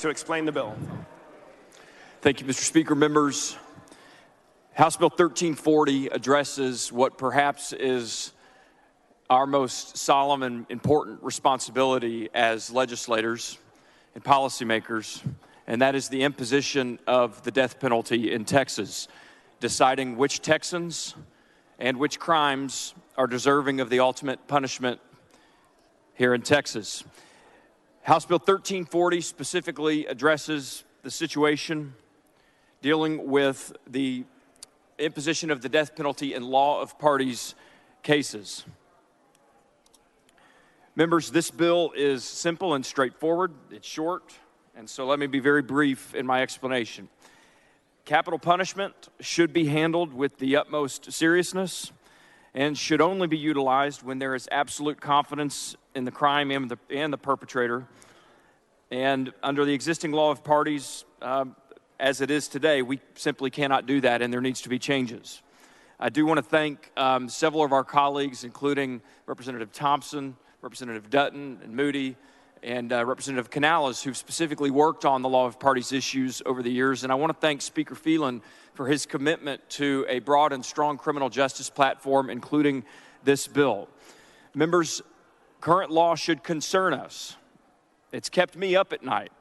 To explain the bill. Thank you, Mr. Speaker. Members, House Bill 1340 addresses what perhaps is our most solemn and important responsibility as legislators and policymakers, and that is the imposition of the death penalty in Texas, deciding which Texans and which crimes are deserving of the ultimate punishment here in Texas. House Bill 1340 specifically addresses the situation dealing with the imposition of the death penalty in law of parties cases. Members, this bill is simple and straightforward. It's short, and so let me be very brief in my explanation. Capital punishment should be handled with the utmost seriousness and should only be utilized when there is absolute confidence in the crime and the perpetrator. And under the existing law of parties, as it is today, we simply cannot do that, and there needs to be changes. I do want to thank several of our colleagues, including Representative Thompson, Representative Dutton and Moody, and Representative Canales, who've specifically worked on the law of parties issues over the years. And I want to thank Speaker Phelan for his commitment to a broad and strong criminal justice platform, including this bill. Members, current law should concern us. It's kept me up at night.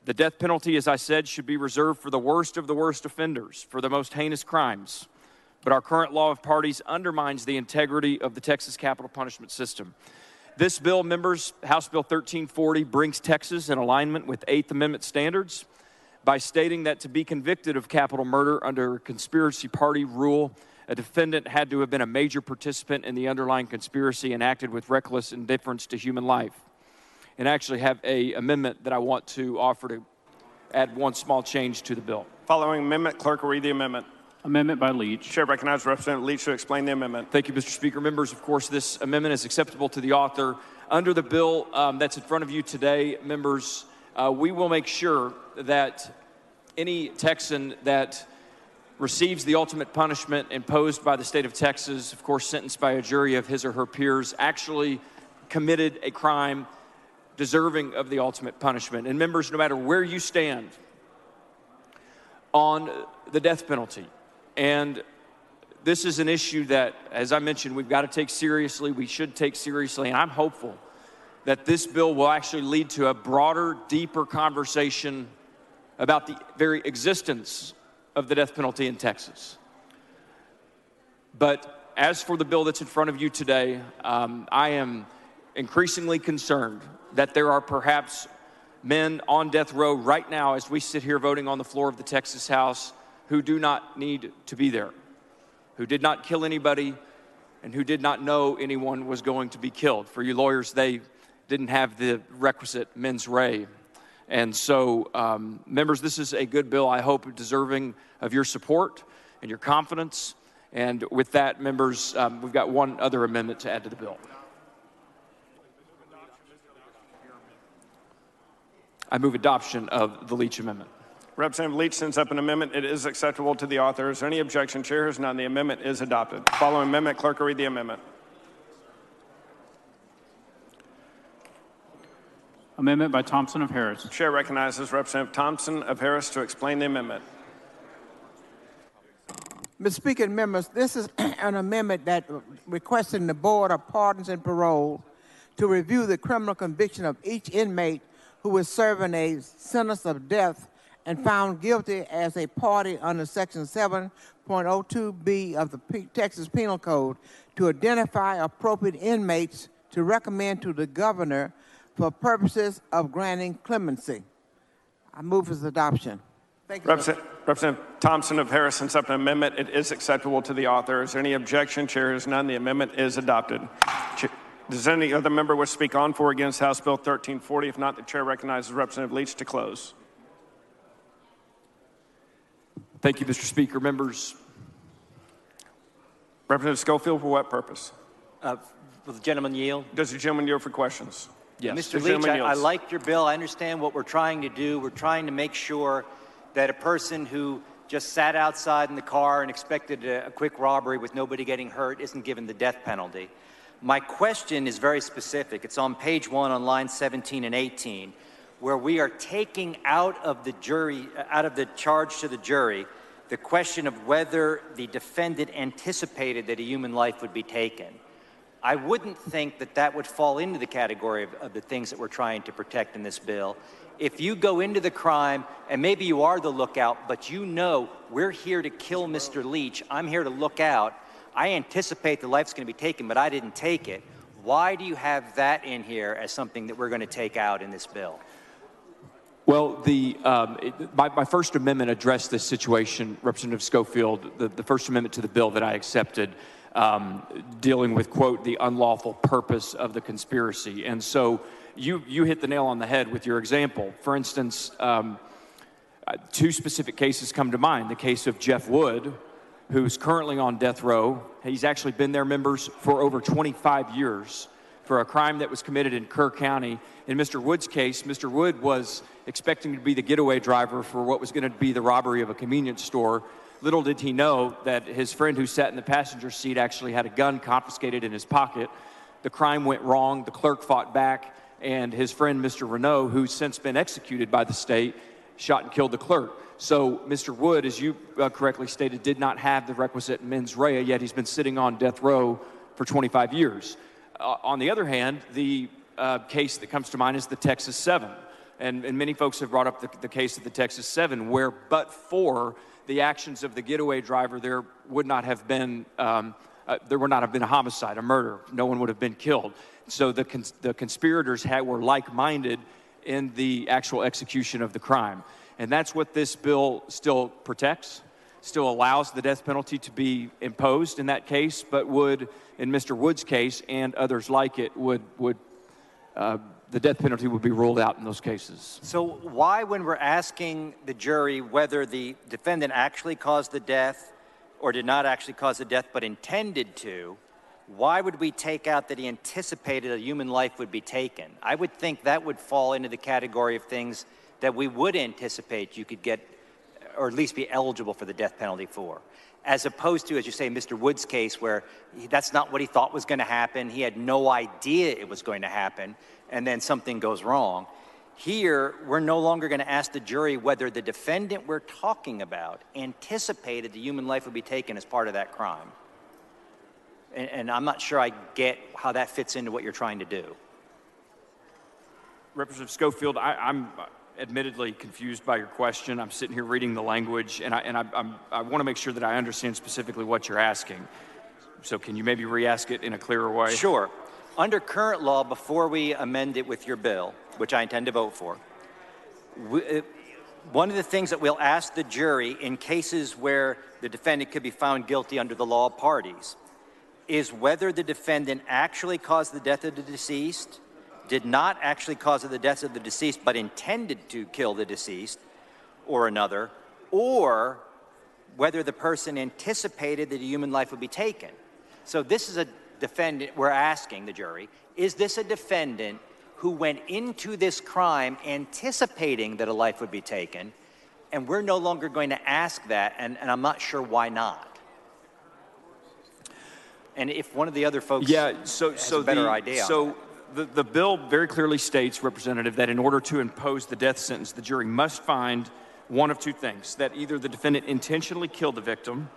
The death penalty, as I said, should be reserved for the worst of the worst offenders, for the most heinous crimes. But our current law of parties undermines the integrity of the Texas capital punishment system. This bill, members, House Bill 1340, brings Texas in alignment with Eighth Amendment standards by stating that to be convicted of capital murder under conspiracy party rule, a defendant had to have been a major participant in the underlying conspiracy and acted with reckless indifference to human life. And actually have an amendment that I want to offer to add one small change to the bill. Following amendment, clerk will read the amendment. Amendment by Leach. Chair recognizes Representative Leach to explain the amendment. Thank you, Mr. Speaker. Members, of course, this amendment is acceptable to the author. Under the bill that's in front of you today, members, we will make sure that any Texan that receives the ultimate punishment imposed by the state of Texas, of course, sentenced by a jury of his or her peers, actually committed a crime deserving of the ultimate punishment. And members, no matter where you stand on the death penalty, and this is an issue that, as I mentioned, we've got to take seriously, we should take seriously, and I'm hopeful that this bill will actually lead to a broader, deeper conversation about the very existence of the death penalty in Texas. But as for the bill that's in front of you today, I am increasingly concerned that there are perhaps men on death row right now as we sit here voting on the floor of the Texas House who do not need to be there, who did not kill anybody, and who did not know anyone was going to be killed. For you lawyers, they didn't have the requisite mens rea. And so, members, this is a good bill, I hope, deserving of your support and your confidence. And with that, members, we've got one other amendment to add to the bill. I move adoption of the Leach amendment. Representative Leach sends up an amendment. It is acceptable to the author. Is there any objection? Chair hears none. The amendment is adopted. Following amendment, clerk will read the amendment. Amendment by Thompson of Harris. Chair recognizes Representative Thompson of Harris to explain the amendment. Mr. Speaker and members, this is an amendment that requesting the Board of Pardons and Parole to review the criminal conviction of each inmate who is serving a sentence of death and found guilty as a party under Section 7.02B of the Texas Penal Code to identify appropriate inmates to recommend to the governor for purposes of granting clemency. I move its adoption. Thank you. Representative Thompson of Harris sends up an amendment. It is acceptable to the author. Is there any objection? Chair hears none. The amendment is adopted. Does any other member wish to speak on for or against House Bill 1340? If not, the chair recognizes Representative Leach to close. Thank you, Mr. Speaker. Members. Representative Schofield, for what purpose? Will the gentleman yield? Does the gentleman yield for questions? Yes. Mr. Leach, I like your bill. I understand what we're trying to do. We're trying to make sure that a person who just sat outside in the car and expected a quick robbery with nobody getting hurt isn't given the death penalty. My question is very specific. It's on page 1 on lines 17 and 18. where we are taking out of the jury, out of the charge to the jury, the question of whether the defendant anticipated that a human life would be taken. I wouldn't think that that would fall into the category of the things that we're trying to protect in this bill. If you go into the crime, and maybe you are the lookout, but you know we're here to kill Mr. Leach, I'm here to look out, I anticipate the life's going to be taken, but I didn't take it. Why do you have that in here as something that we're going to take out in this bill? Well, my First Amendment addressed this situation, Representative Schofield, the First Amendment to the bill that I accepted, dealing with, quote, the unlawful purpose of the conspiracy. And so you hit the nail on the head with your example. For instance, two specific cases come to mind. The case of Jeff Wood, who's currently on death row. He's actually been there, members, for over 25 years for a crime that was committed in Kerr County. In Mr. Wood's case, Mr. Wood was expecting to be the getaway driver for what was going to be the robbery of a convenience store. Little did he know that his friend who sat in the passenger seat actually had a gun confiscated in his pocket. The crime went wrong, the clerk fought back, and his friend, Mr. Renault, who's since been executed by the state, shot and killed the clerk. So Mr. Wood, as you correctly stated, did not have the requisite mens rea, yet he's been sitting on death row for 25 years. On the other hand, the case that comes to mind is the Texas 7. And many folks have brought up the case of the Texas 7, where but for the actions of the getaway driver, there would not have been a homicide, a murder. No one would have been killed. So the conspirators were like-minded in the actual execution of the crime. And that's what this bill still protects, still allows the death penalty to be imposed in that case, but would, in Mr. Wood's case and others like it, the death penalty would be ruled out in those cases. So why, when we're asking the jury whether the defendant actually caused the death or did not actually cause the death but intended to, why would we take out that he anticipated a human life would be taken? I would think that would fall into the category of things that we would anticipate you could get, or at least be eligible for the death penalty for. As opposed to, as you say, Mr. Wood's case, where that's not what he thought was going to happen. He had no idea it was going to happen, and then something goes wrong. Here, we're no longer going to ask the jury whether the defendant we're talking about anticipated the human life would be taken as part of that crime. And I'm not sure I get how that fits into what you're trying to do. Representative Schofield, I'm admittedly confused by your question. I'm sitting here reading the language, and I want to make sure that I understand specifically what you're asking. So can you maybe re-ask it in a clearer way? Sure. Under current law, before we amend it with your bill, which I intend to vote for, one of the things that we'll ask the jury in cases where the defendant could be found guilty under the law of parties is whether the defendant actually caused the death of the deceased, did not actually cause the death of the deceased, but intended to kill the deceased or another, or whether the person anticipated that a human life would be taken. So this is a defendant, we're asking the jury, is this a defendant who went into this crime anticipating that a life would be taken? And we're no longer going to ask that, and I'm not sure why not. And if one of the other folks has a better idea. So the bill very clearly states, Representative, that in order to impose the death sentence, the jury must find one of two things: that either the defendant intentionally killed the victim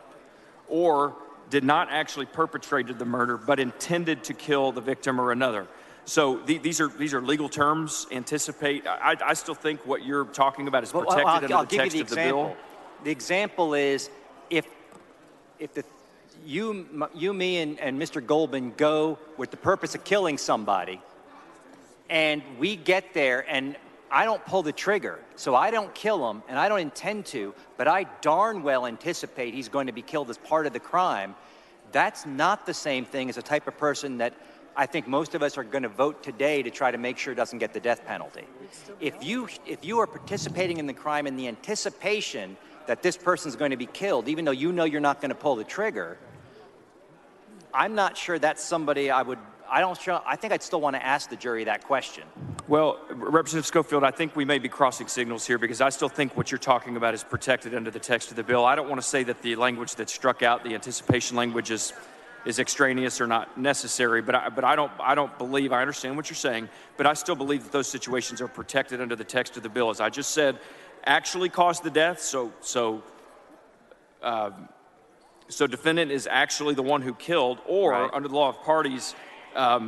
or did not actually perpetrate the murder but intended to kill the victim or another. So these are legal terms. Anticipate. I still think what you're talking about is protected under the text of the bill. The example is if you, me, and Mr. Goldman go with the purpose of killing somebody, and we get there, and I don't pull the trigger, so I don't kill him, and I don't intend to, but I darn well anticipate he's going to be killed as part of the crime. That's not the same thing as a type of person that I think most of us are going to vote today to try to make sure it doesn't get the death penalty. If you are participating in the crime in the anticipation that this person's going to be killed, even though you know you're not going to pull the trigger, I'm not sure that's somebody I think I'd still want to ask the jury that question. Well, Representative Schofield, I think we may be crossing signals here, because I still think what you're talking about is protected under the text of the bill. I don't want to say that the language that struck out, the anticipation language, is is extraneous or not necessary. But I don't believe, I understand what you're saying, but I still believe that those situations are protected under the text of the bill. As I just said, actually caused the death, so defendant is actually the one who killed, or Right. under the law of parties,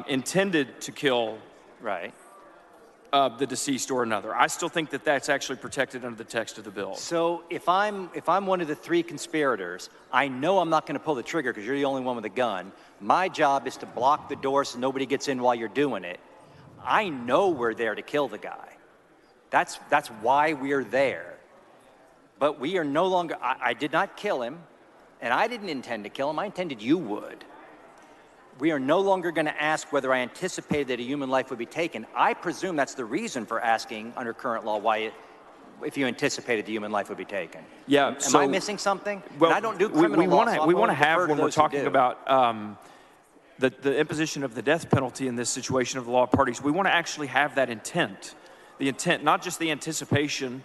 intended to kill Right. the deceased or another. I still think that that's actually protected under the text of the bill. So if I'm one of the three conspirators, I know I'm not going to pull the trigger because you're the only one with a gun. My job is to block the door so nobody gets in while you're doing it. I know we're there to kill the guy. That's why we're there. But we are no longer, I did not kill him, and I didn't intend to kill him. I intended you would. We are no longer going to ask whether I anticipated that a human life would be taken. I presume that's the reason for asking under current law if you anticipated the human life would be taken. Yeah. Am I missing something? Well, and I don't do criminal law. So we want to have, when we're those who talking do. about the imposition of the death penalty in this situation of the law of parties, we want to actually have that intent. The intent, not just the anticipation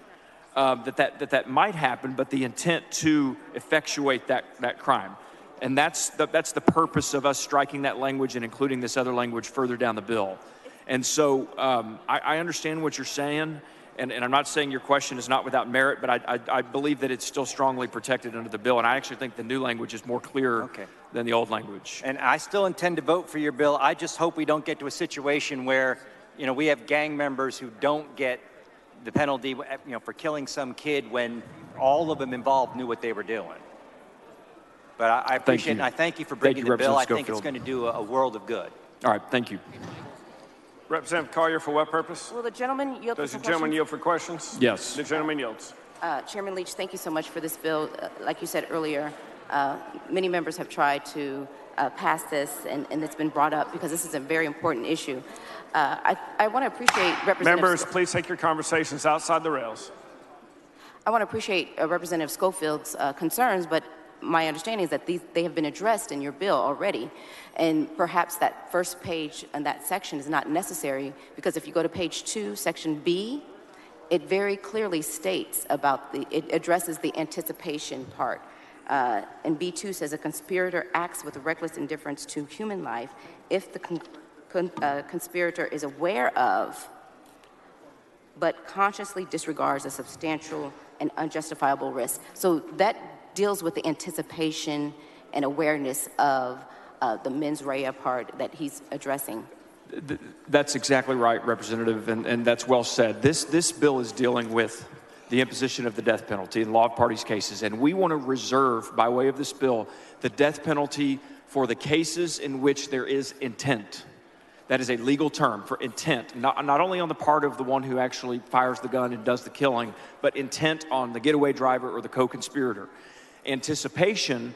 that might happen, but the intent to effectuate that crime. And that's the purpose of us striking that language and including this other language further down the bill. And so I understand what you're saying, and I'm not saying your question is not without merit, but I believe that it's still strongly protected under the bill, and I actually think the new language is more clear than the old language. And I still intend to vote for your bill. I just hope we don't get to a situation where, we have gang members who don't get the penalty, for killing some kid when all of them involved knew what they were doing. But I appreciate it, and I thank you for bringing the bill. I think it's going to do a world of good. All right, thank you. Representative Collier, for what purpose? Will the gentleman yield for Does the some gentleman questions? yield for questions? Yes. The gentleman yields. Chairman Leach, thank you so much for this bill. Like you said earlier, many members have tried to pass this, and it's been brought up because this is a very important issue. I want to appreciate Representative... Members, please take your conversations outside the rails. I want to appreciate Representative Schofield's concerns, but my understanding is that they have been addressed in your bill already, and perhaps that first page and that section is not necessary, because if you go to page 2, section B, it very clearly states it addresses the anticipation part. And B2 says a conspirator acts with reckless indifference to human life if the conspirator is aware of but consciously disregards a substantial and unjustifiable risk. So that deals with the anticipation and awareness of the mens rea part that he's addressing. That's exactly right, Representative, and that's well said. This bill is dealing with the imposition of the death penalty in law of parties cases, and we want to reserve, by way of this bill, the death penalty for the cases in which there is intent. That is a legal term for intent, not only on the part of the one who actually fires the gun and does the killing, but intent on the getaway driver or the co-conspirator. Anticipation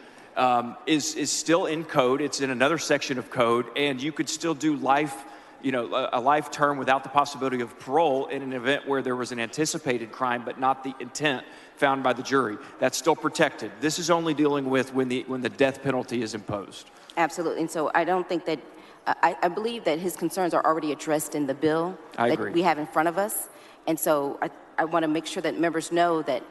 is still in code. It's in another section of code, and you could still do life, a life term without the possibility of parole in an event where there was an anticipated crime, but not the intent found by the jury. That's still protected. This is only dealing with when the death penalty is imposed. Absolutely, and so I don't think that, I believe that his concerns are already addressed in the bill that we have in front of us, and so I want to make sure that members know that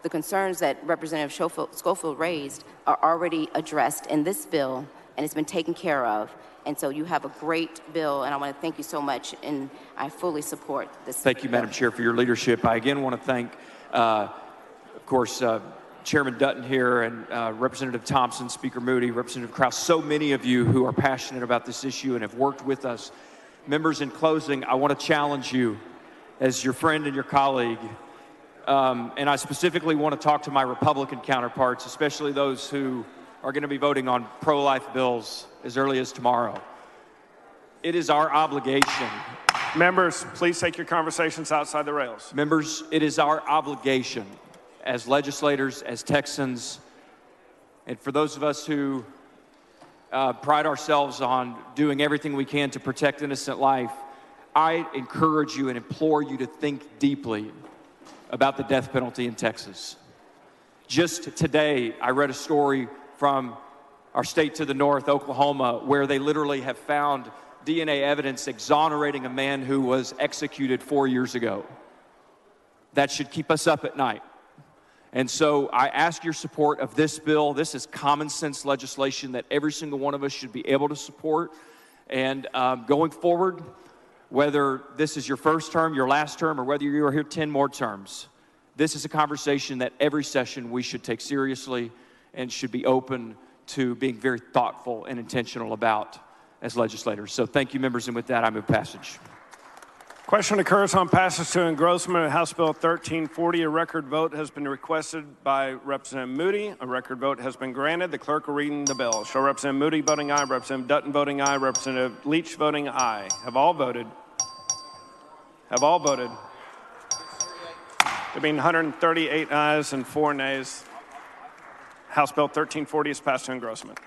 the concerns that Representative Schofield raised are already addressed in this bill, and it's been taken care of. And so you have a great bill, and I want to thank you so much, and I fully support this. Thank you, Madam Chair, for your leadership. I again want to thank, of course, Chairman Dutton here, and Representative Thompson, Speaker Moody, Representative Krause, so many of you who are passionate about this issue and have worked with us. Members, in closing, I want to challenge you as your friend and your colleague. And I specifically want to talk to my Republican counterparts, especially those who are going to be voting on pro-life bills as early as tomorrow. It is our obligation. Members, please take your conversations outside the rails. Members, it is our obligation as legislators, as Texans, and for those of us who pride ourselves on doing everything we can to protect innocent life, I encourage you and implore you to think deeply about the death penalty in Texas. Just today, I read a story from our state to the north, Oklahoma, where they literally have found DNA evidence exonerating a man who was executed 4 years ago. That should keep us up at night. And so I ask your support of this bill. This is common sense legislation that every single one of us should be able to support. And going forward, whether this is your first term, your last term, or whether you are here 10 more terms, this is a conversation that every session we should take seriously and should be open to being very thoughtful and intentional about as legislators. So thank you, members, and with that, I move passage. Question occurs on passage to engrossment of House Bill 1340. A record vote has been requested by Representative Moody. A record vote has been granted. The clerk will read the bill. Show Representative Moody voting aye, Representative Dutton voting aye, Representative Leach voting aye. Have all voted? Have all voted? There being 138 ayes and 4 nays, House Bill 1340 is passed to engrossment.